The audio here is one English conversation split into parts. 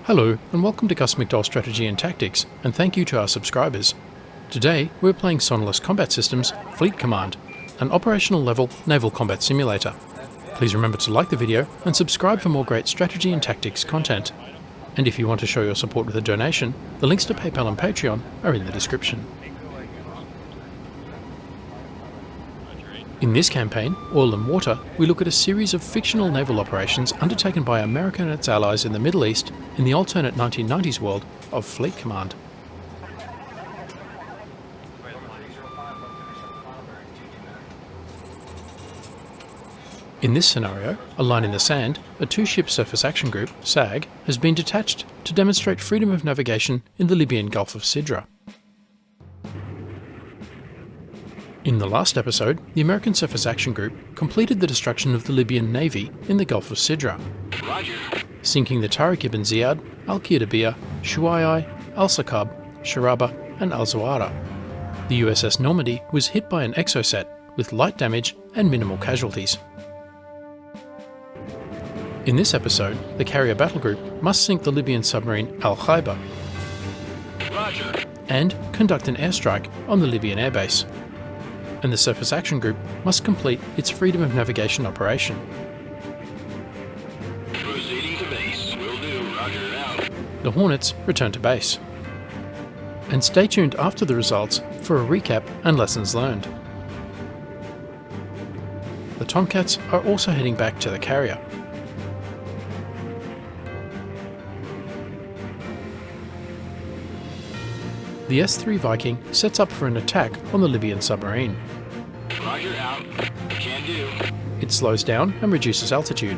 Hello and welcome to Gus McDowell Strategy and Tactics, and thank you to our subscribers. Today we're playing Sonalyst Combat Systems Fleet Command, an operational level naval combat simulator. Please remember to like the video and subscribe for more great strategy and tactics content. And if you want to show your support with a donation, the links to PayPal and Patreon are in the description. In this campaign, Oil and Water, we look at a series of fictional naval operations undertaken by America and its allies in the Middle East in the alternate 1990s world of Fleet Command. In this scenario, a line in the sand, a two-ship surface action group, SAG, has been detached to demonstrate freedom of navigation in the Libyan Gulf of Sidra. In the last episode, the American Surface Action Group completed the destruction of the Libyan Navy in the Gulf of Sidra, sinking the Tariq ibn Ziyad, Al-Qiyadabiyya, Shuwa'i, Al-Sakab, Sharaba and Al-Zawara. The USS Normandy was hit by an exocet with light damage and minimal casualties. In this episode, the carrier battle group must sink the Libyan submarine Al-Khaibar and conduct an airstrike on the Libyan airbase. And the Surface Action Group must complete its freedom of navigation operation. Proceeding to base. Will do. Roger, out. The Hornets return to base. And stay tuned after the results for a recap and lessons learned. The Tomcats are also heading back to the carrier. The S-3 Viking sets up for an attack on the Libyan submarine. Roger, out. Can do. It slows down and reduces altitude.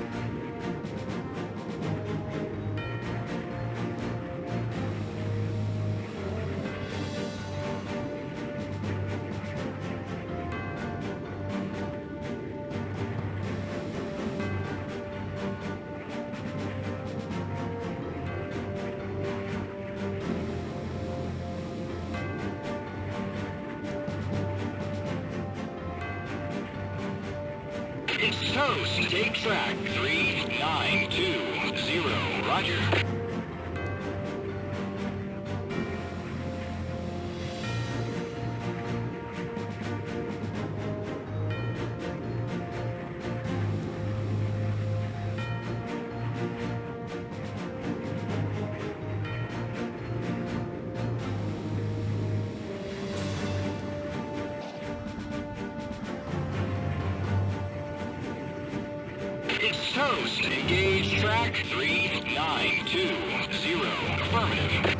It's toast. Take track 3920. Roger. It's toast. Engage track 3920. Affirmative.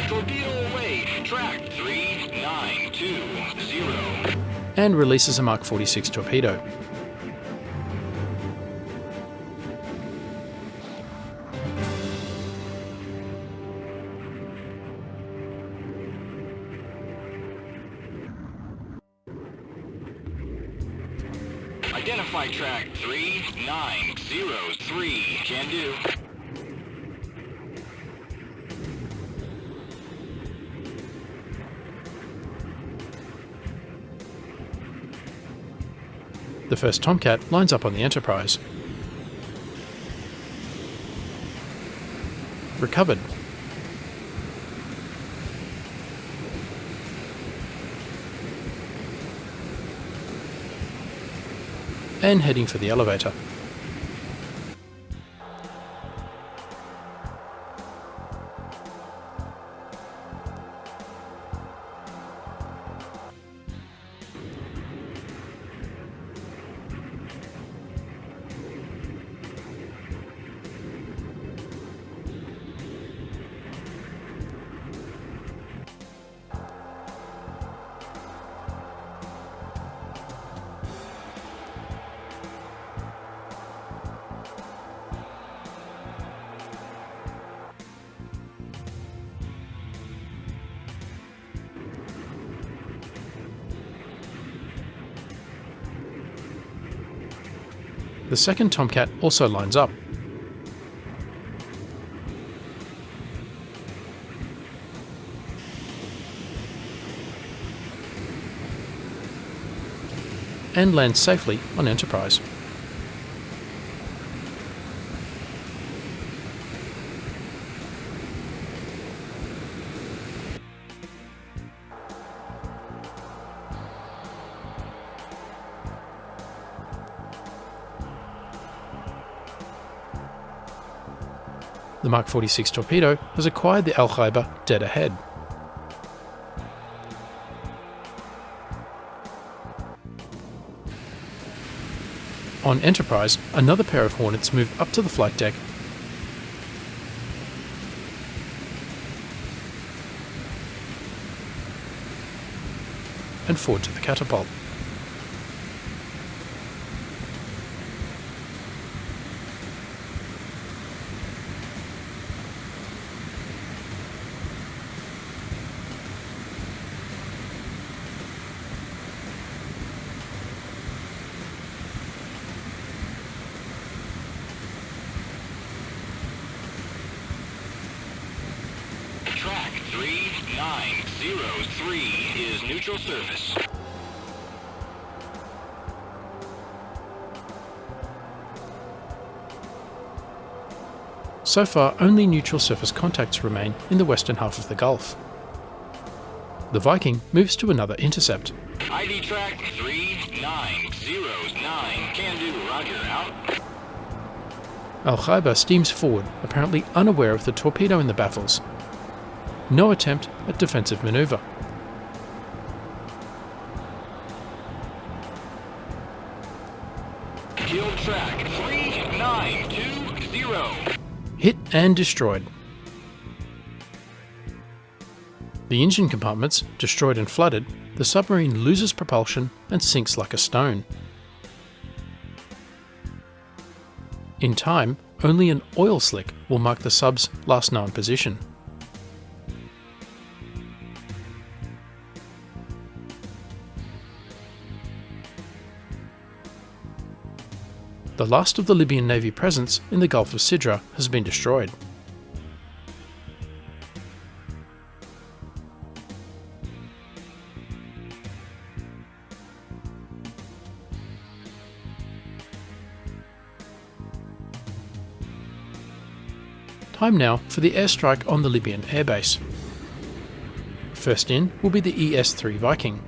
Torpedo away. Track 3920. And releases a Mark 46 torpedo. Identify track 3903. Can do. The first Tomcat lines up on the Enterprise. Recovered. And heading for the elevator. The second Tomcat also lines up. and lands safely on Enterprise. The Mark 46 torpedo has acquired the Al-Khaibar dead ahead. On Enterprise, another pair of Hornets move up to the flight deck and forward to the catapult. Track 3903 is neutral surface. So far, only neutral surface contacts remain in the western half of the Gulf. The Viking moves to another intercept. ID track 3909. Can do, roger, out. Al-Khaibar steams forward, apparently unaware of the torpedo in the baffles. No attempt at defensive maneuver. Killed track 3920. Hit and destroyed. The engine compartments destroyed and flooded, the submarine loses propulsion and sinks like a stone. In time, only an oil slick will mark the sub's last known position. The last of the Libyan Navy presence in the Gulf of Sidra has been destroyed. Time now for the airstrike on the Libyan airbase. First in will be the ES-3 Viking.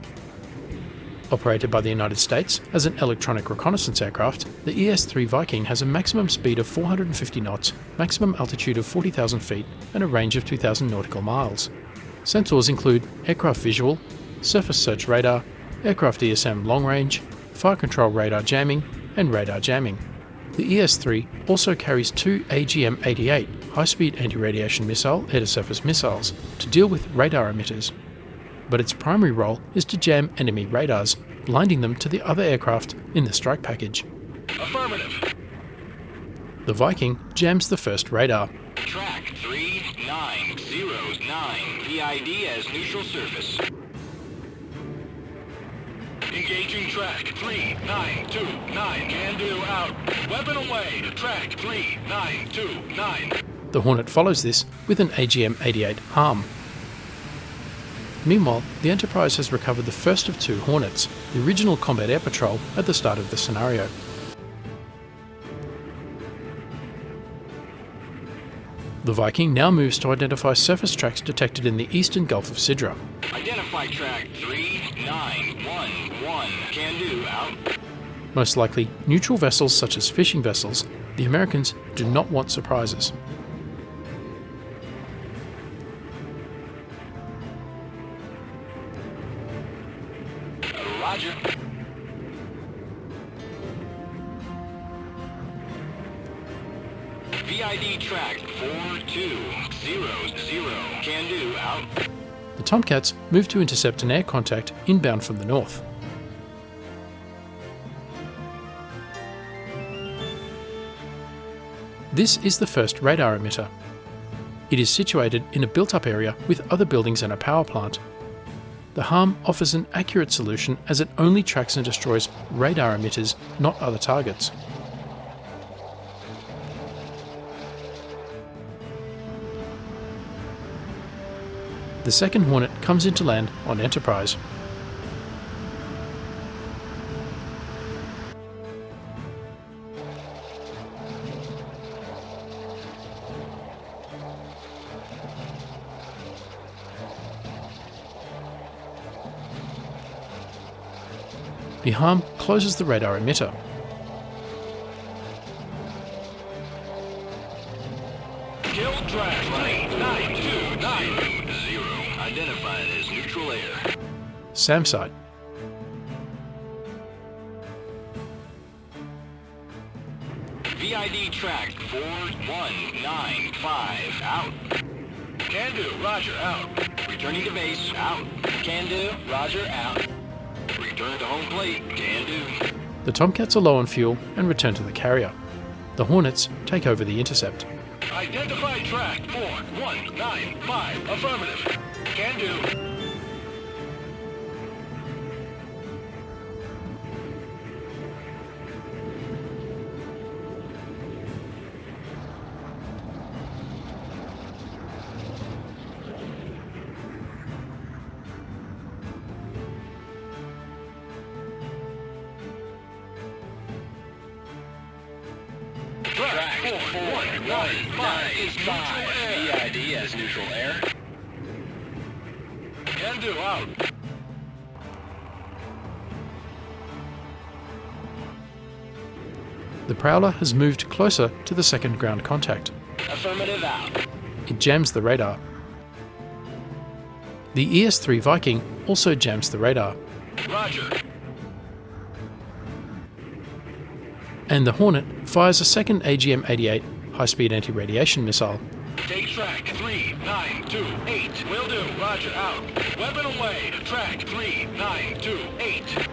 Operated by the United States as an electronic reconnaissance aircraft, the ES-3 Viking has a maximum speed of 450 knots, maximum altitude of 40,000 feet, and a range of 2,000 nautical miles. Sensors include aircraft visual, surface search radar, aircraft ESM long range, fire control radar jamming, and radar jamming. The ES-3 also carries two AGM-88 high-speed anti-radiation missile air-to-surface missiles to deal with radar emitters. But its primary role is to jam enemy radars, blinding them to the other aircraft in the strike package. Affirmative. The Viking jams the first radar. Track 3909. PID as neutral surface. Engaging track 3929. Can do, out. Weapon away to track 3929. The Hornet follows this with an AGM-88 harm. Meanwhile, the Enterprise has recovered the first of two Hornets, the original combat air patrol at the start of the scenario. The Viking now moves to identify surface tracks detected in the eastern Gulf of Sidra. Identify track 3911. Can do, out. Most likely neutral vessels such as fishing vessels, the Americans do not want surprises. Roger. VID track 4200. Can do, out. The Tomcats move to intercept an air contact inbound from the north. This is the first radar emitter. It is situated in a built-up area with other buildings and a power plant. The harm offers an accurate solution as it only tracks and destroys radar emitters, not other targets. The second Hornet comes into land on Enterprise. The harm closes the radar emitter. Kill track 3929. Identified as neutral air. SAM site. VID track 4195. Out. Can do. Roger. Out. Returning to base. Out. Can do. Roger. Out. Return to home plate. Can do. The Tomcats are low on fuel and return to the carrier. The Hornets take over the intercept. Identify track 4195. Affirmative. Can do. Track 4195 is neutral air. VID as neutral air. Can do. Out. The Prowler has moved closer to the second ground contact. Affirmative. Out. It jams the radar. The ES-3 Viking also jams the radar. Roger. And the Hornet fires a second AGM-88 high-speed anti-radiation missile. Take track 3928. Will do. Roger. Out. Weapon away. Track 3928.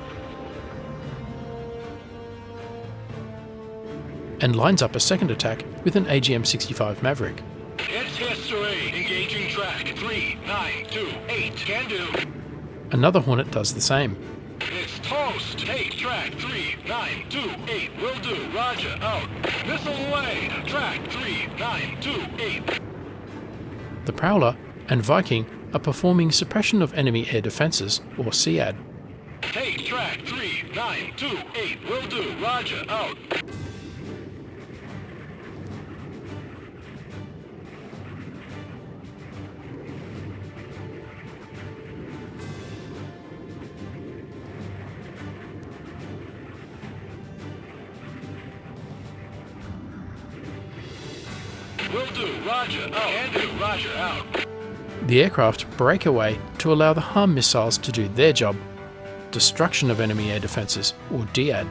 And lines up a second attack with an AGM-65 Maverick. It's history. Engaging track 3928. Can do. Another Hornet does the same. It's toast. Take track 3928. Will do. Roger. Out. Missile away. Track 3928. The Prowler and Viking are performing suppression of enemy air defences, or SEAD. Take track 3928. Will do. Roger. Out. Will do. Roger. Out. Can do. Roger. Out. The aircraft break away to allow the HARM missiles to do their job, destruction of enemy air defences, or DAD.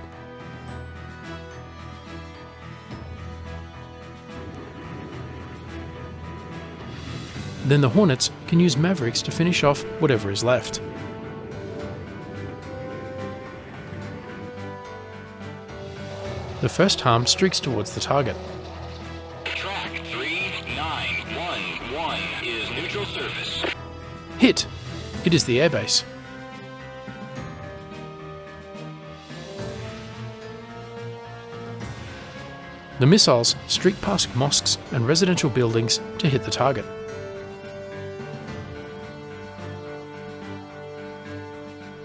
Then the Hornets can use Mavericks to finish off whatever is left. The first HARM streaks towards the target. Track 3911 is neutral surface. Hit! It is the airbase. The missiles streak past mosques and residential buildings to hit the target.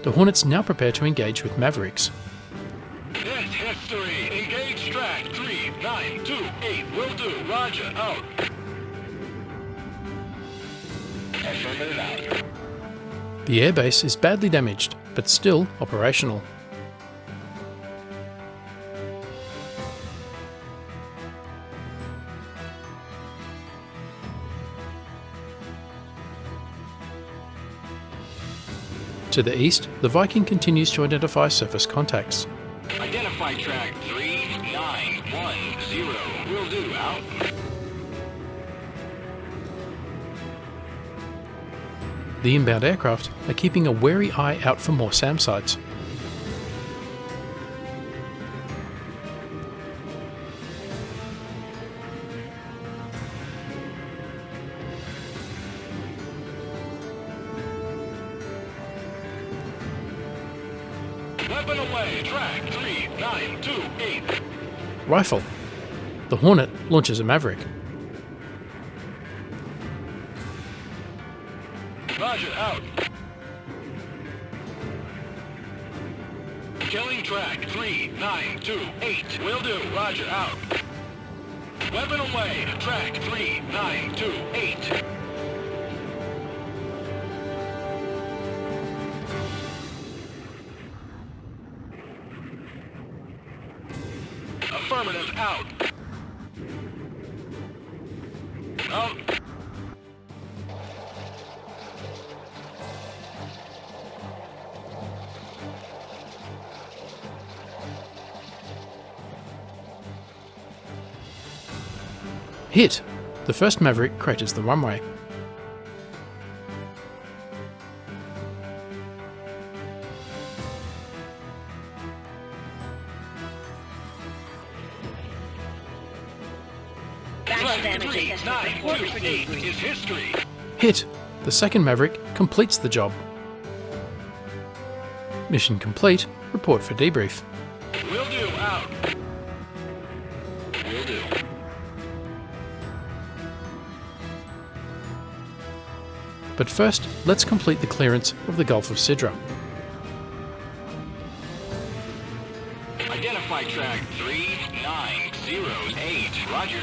The Hornets now prepare to engage with Mavericks. It's history. Engage track 3928. Will do. Roger. Out. Affirmative. Out. The airbase is badly damaged, but still operational. To the east, the Viking continues to identify surface contacts. Identify track 3910. Will do. Out. The inbound aircraft are keeping a wary eye out for more SAM sites. Weapon away. Track 3928. Rifle. The Hornet launches a Maverick. Roger. Out. Killing track 3928. Will do. Roger. Out. Weapon away. Track 3928. Affirmative, out. Out. Hit! The first Maverick craters the runway. Damage 928 is history. Hit! The second Maverick completes the job. Mission complete. Report for debrief. Will do, out. Will do. But first, let's complete the clearance of the Gulf of Sidra. Identify track 3908. Roger.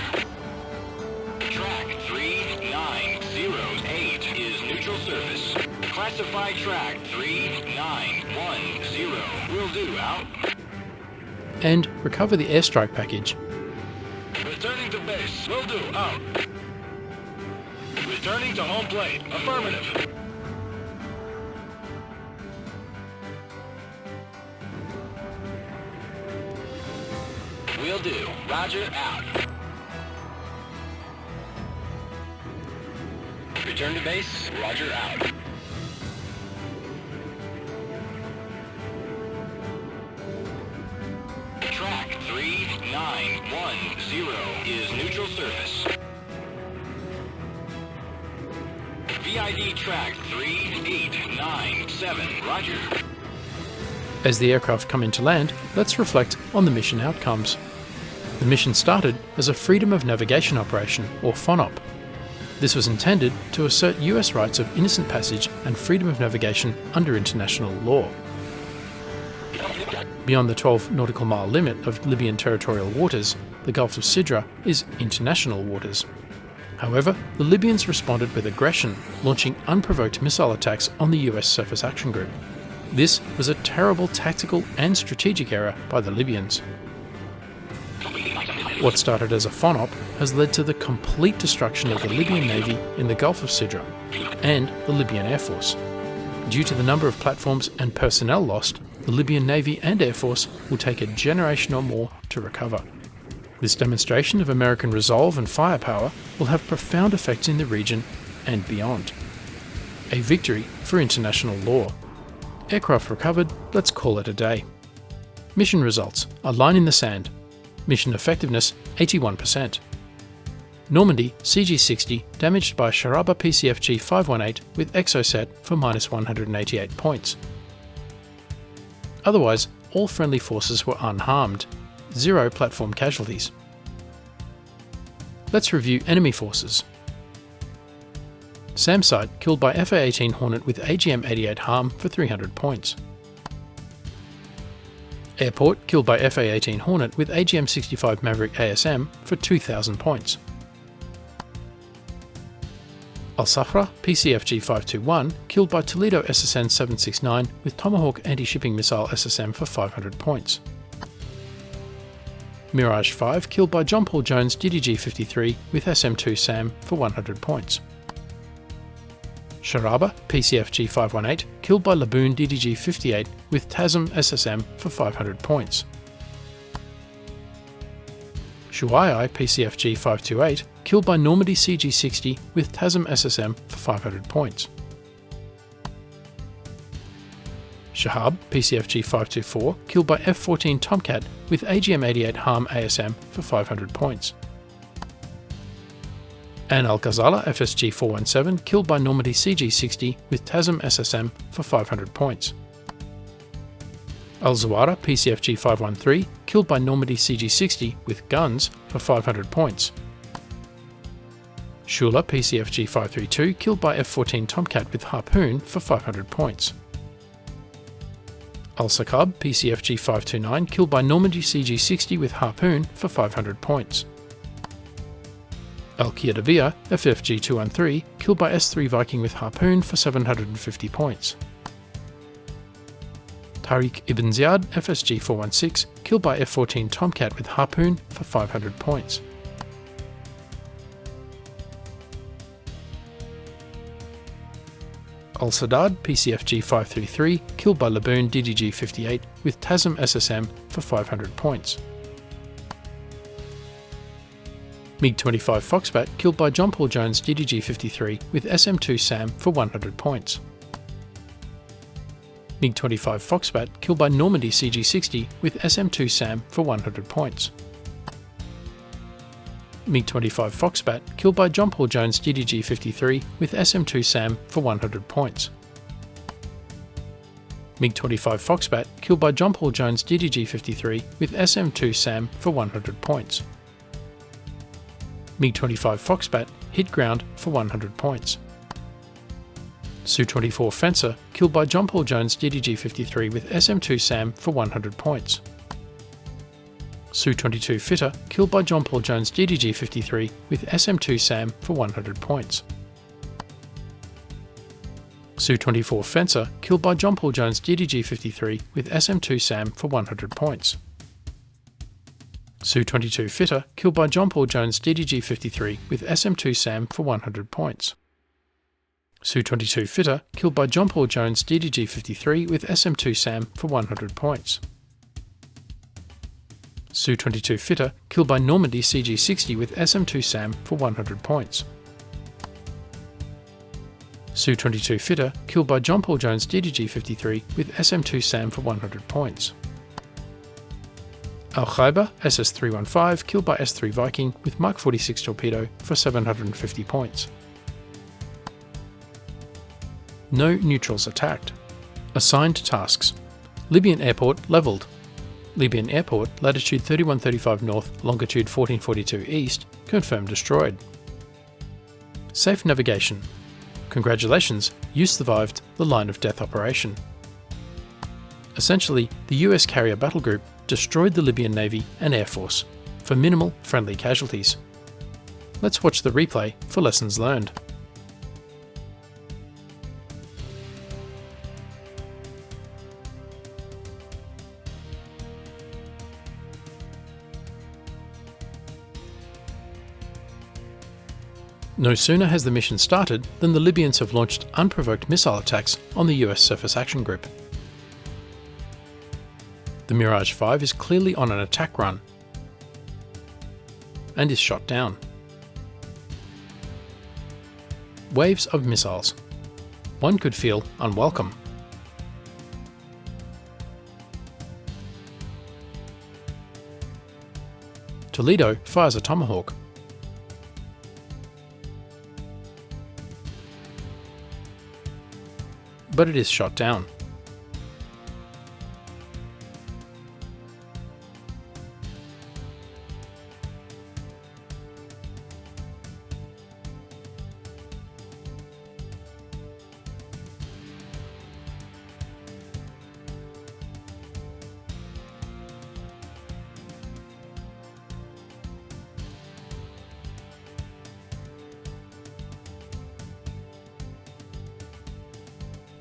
Track 3908 is neutral surface. Classify track 3910. Will do, out. And recover the airstrike package. Returning to base. Will do, out. Returning to home plate. Affirmative. Will do. Roger, out. Return to base. Roger, out. Track 3910 is neutral surface. VID track 3897. Roger. As the aircraft come into land, let's reflect on the mission outcomes. The mission started as a Freedom of Navigation Operation, or FONOP. This was intended to assert US rights of innocent passage and freedom of navigation under international law. Beyond the 12 nautical mile limit of Libyan territorial waters, the Gulf of Sidra is international waters. However, the Libyans responded with aggression, launching unprovoked missile attacks on the US Surface Action Group. This was a terrible tactical and strategic error by the Libyans. What started as a FONOP has led to the complete destruction of the Libyan Navy in the Gulf of Sidra and the Libyan Air Force. Due to the number of platforms and personnel lost, the Libyan Navy and Air Force will take a generation or more to recover. This demonstration of American resolve and firepower will have profound effects in the region and beyond. A victory for international law. Aircraft recovered, let's call it a day. Mission results: a line in the sand. Mission effectiveness 81%. Normandy CG-60 damaged by Sharaba PCFG 518 with exocet for -188 points. Otherwise, all friendly forces were unharmed. 0 platform casualties. Let's review enemy forces. SAM site killed by FA-18 Hornet with AGM-88 harm for 300 points. Airport killed by FA-18 Hornet with AGM-65 Maverick ASM for 2,000 points. Al-Safra PCFG 521 killed by Toledo SSN 769 with Tomahawk anti-shipping missile SSM for 500 points. Mirage 5 killed by John Paul Jones DDG 53 with SM2 SAM for 100 points. Sharaba PCFG 518 killed by Laboon DDG 58 with TASM SSM for 500 points. Shuai PCFG 528 killed by Normandy CG-60 with TASM SSM for 500 points. Shahab PCFG 524 killed by F-14 Tomcat with AGM-88 harm ASM for 500 points. And Al-Ghazala FSG 417 killed by Normandy CG-60 with TASM SSM for 500 points. Al-Zawara PCFG 513 killed by Normandy CG-60 with guns for 500 points. Shula PCFG 532 killed by F-14 Tomcat with harpoon for 500 points. Al-Sakab PCFG 529 killed by Normandy CG-60 with harpoon for 500 points. Al-Qiyadabiyah FFG 213 killed by S3 Viking with harpoon for 750 points. Tariq ibn Ziyad, FSG 416, killed by F-14 Tomcat with harpoon for 500 points. Al-Sadad, PCFG 533, killed by Laboon DDG 58 with TASM SSM for 500 points. MiG-25 Foxbat, killed by John Paul Jones DDG 53 with SM2 SAM for 100 points. MiG-25 Foxbat, killed by Normandy CG-60 with SM2 SAM for 100 points. MiG-25 Foxbat, killed by John Paul Jones DDG 53 with SM2 SAM for 100 points. MiG-25 Foxbat, killed by John Paul Jones DDG 53 with SM2 SAM for 100 points. MiG-25 Foxbat, hit ground for 100 points. Su-24 Fencer, killed by John Paul Jones DDG 53 with SM2 SAM for 100 points. Su-22 Fitter, killed by John Paul Jones DDG 53 with SM2 SAM for 100 points. Su-24 Fencer, killed by John Paul Jones DDG 53 with SM2 SAM for 100 points. Su-22 Fitter, killed by John Paul Jones DDG 53 with SM2 SAM for 100 points. Su-22 Fitter, killed by John Paul Jones DDG 53 with SM2 SAM for 100 points. Su-22 Fitter, killed by Normandy CG-60 with SM2 SAM for 100 points. Su-22 Fitter, killed by John Paul Jones DDG 53 with SM2 SAM for 100 points. Al-Khaibar SS-315, killed by S-3 Viking with Mark 46 torpedo for 750 points. No neutrals attacked. Assigned tasks. Libyan airport levelled. Libyan airport, latitude 3135 north, longitude 1442 east, confirmed destroyed. Safe navigation. Congratulations, you survived the line of death operation. Essentially, the US carrier battle group destroyed the Libyan Navy and Air Force for minimal friendly casualties. Let's watch the replay for lessons learned. No sooner has the mission started than the Libyans have launched unprovoked missile attacks on the US Surface Action Group. The Mirage 5 is clearly on an attack run and is shot down. Waves of missiles. One could feel unwelcome. Toledo fires a Tomahawk. But it is shot down.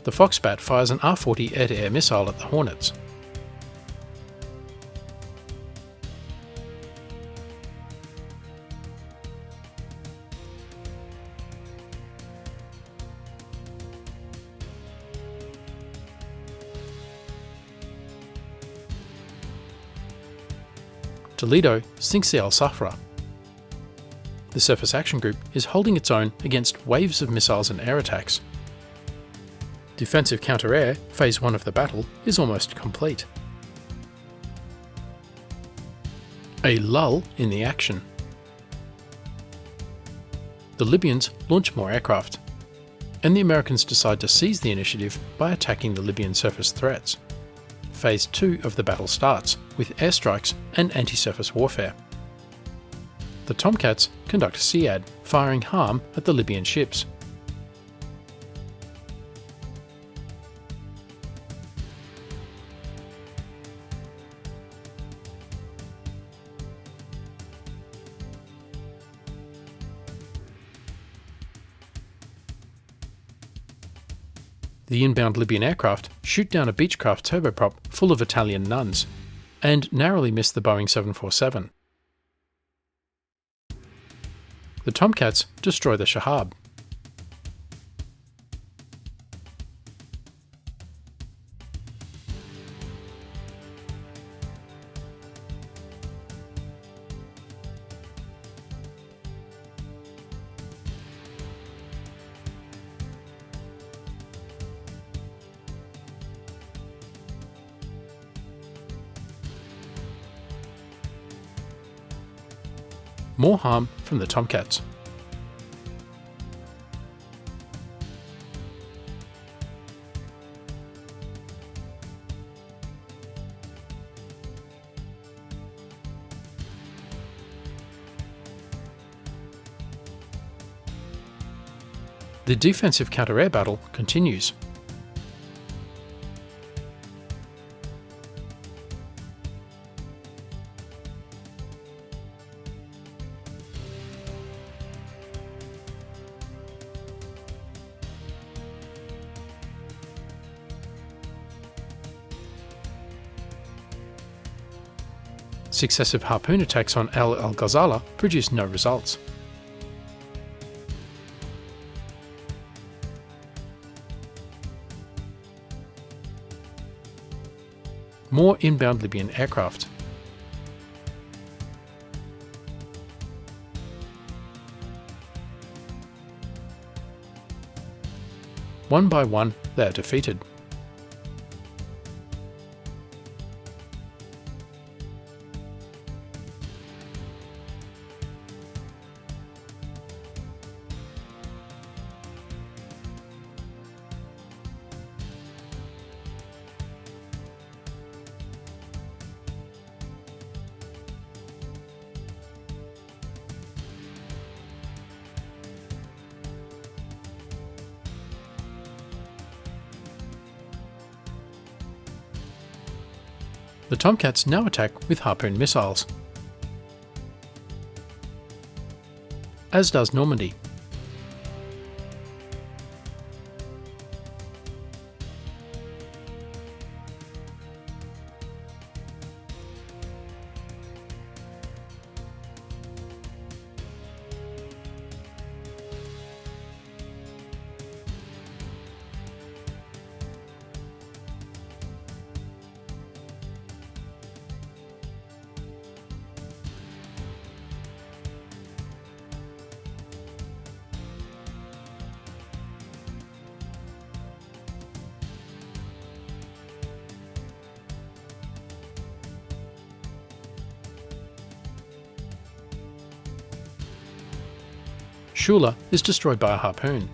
The Foxbat fires an R-40 air-to-air missile at the Hornets. Toledo sinks the Al-Safra. The Surface Action Group is holding its own against waves of missiles and air attacks. Defensive counter-air, phase 1 of the battle, is almost complete. A lull in the action. The Libyans launch more aircraft, and the Americans decide to seize the initiative by attacking the Libyan surface threats. Phase 2 of the battle starts, with airstrikes and anti-surface warfare. The Tomcats conduct SEAD, firing harm at the Libyan ships. The inbound Libyan aircraft shoot down a Beechcraft turboprop full of Italian nuns, and narrowly miss the Boeing 747. The Tomcats destroy the Shahab. More harm from the Tomcats. The defensive counter-air battle continues. Successive harpoon attacks on Al Ghazala produced no results. More inbound Libyan aircraft. One by one, they are defeated. The Tomcats now attack with harpoon missiles, as does Normandy. Shula is destroyed by a harpoon.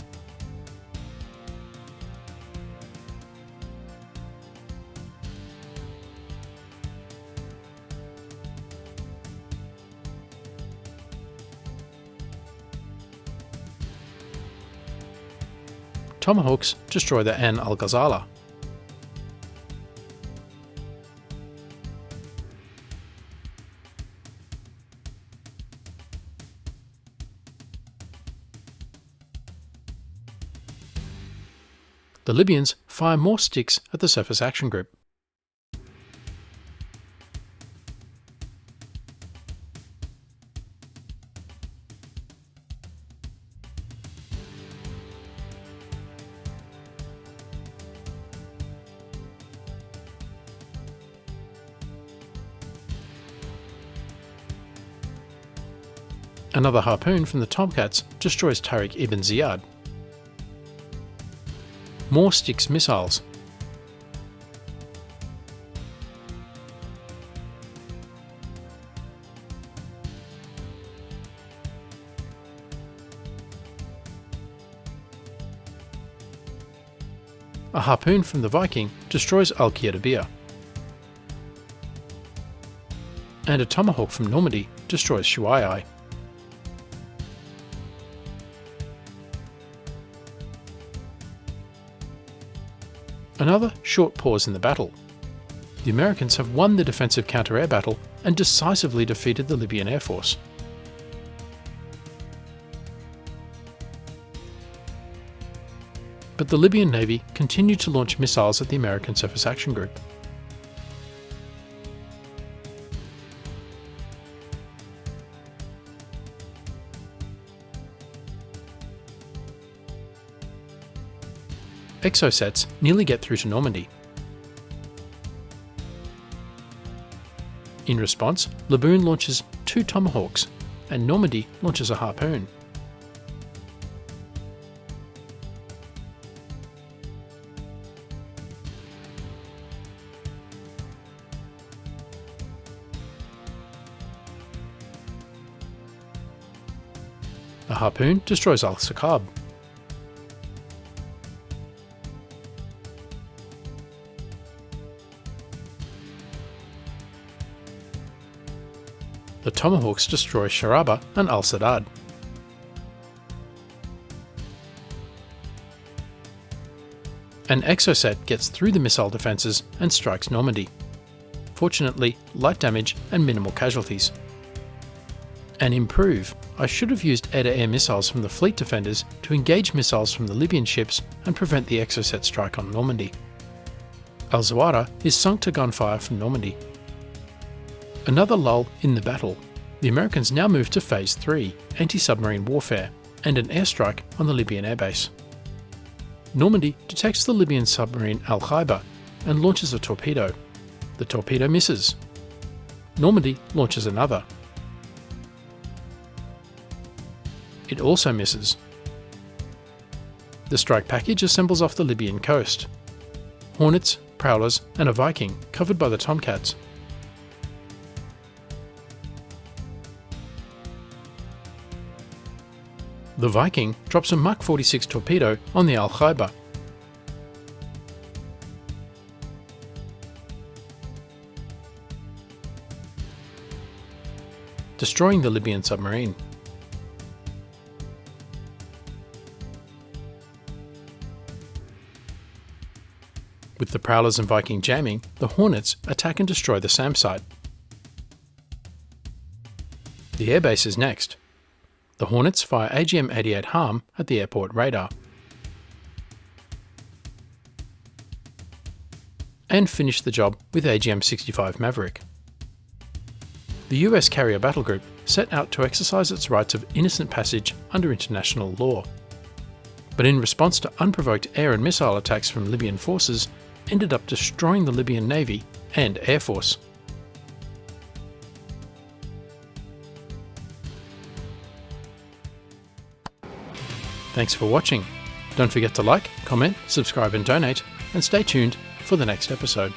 Tomahawks destroy the Ain al-Ghazala. The Libyans fire more sticks at the Surface Action Group. Another harpoon from the Tomcats destroys Tariq ibn Ziyad. More Styx missiles. A harpoon from the Viking destroys Al-Qiyadabiyah. And a tomahawk from Normandy destroys Shuai. Another short pause in the battle. The Americans have won the defensive counter-air battle and decisively defeated the Libyan Air Force. but the Libyan Navy continued to launch missiles at the American Surface Action Group. Exocets nearly get through to Normandy. In response, Laboon launches 2 Tomahawks, and Normandy launches a Harpoon. A Harpoon destroys Al-Sakab. The Tomahawks destroy Sharaba and Al-Sadad. An Exocet gets through the missile defences and strikes Normandy. Fortunately, light damage and minimal casualties. And improve, I should have used air-to-air missiles from the fleet defenders to engage missiles from the Libyan ships and prevent the Exocet strike on Normandy. Al-Zawara is sunk to gunfire from Normandy. Another lull in the battle. The Americans now move to Phase 3, anti-submarine warfare, and an airstrike on the Libyan airbase. Normandy detects the Libyan submarine Al-Khaibar and launches a torpedo. The torpedo misses. Normandy launches another. It also misses. The strike package assembles off the Libyan coast. Hornets, Prowlers, and a Viking covered by the Tomcats. The Viking drops a Mach 46 torpedo on the Al-Khaibar. Destroying the Libyan submarine. With the Prowlers and Viking jamming, the Hornets attack and destroy the SAM site. The airbase is next. The Hornets fire AGM-88 Harm at the airport radar. And finish the job with AGM-65 Maverick. The US Carrier Battle Group set out to exercise its rights of innocent passage under international law, but in response to unprovoked air and missile attacks from Libyan forces, ended up destroying the Libyan Navy and Air Force. Thanks for watching. Don't forget to like, comment, subscribe and donate, and stay tuned for the next episode.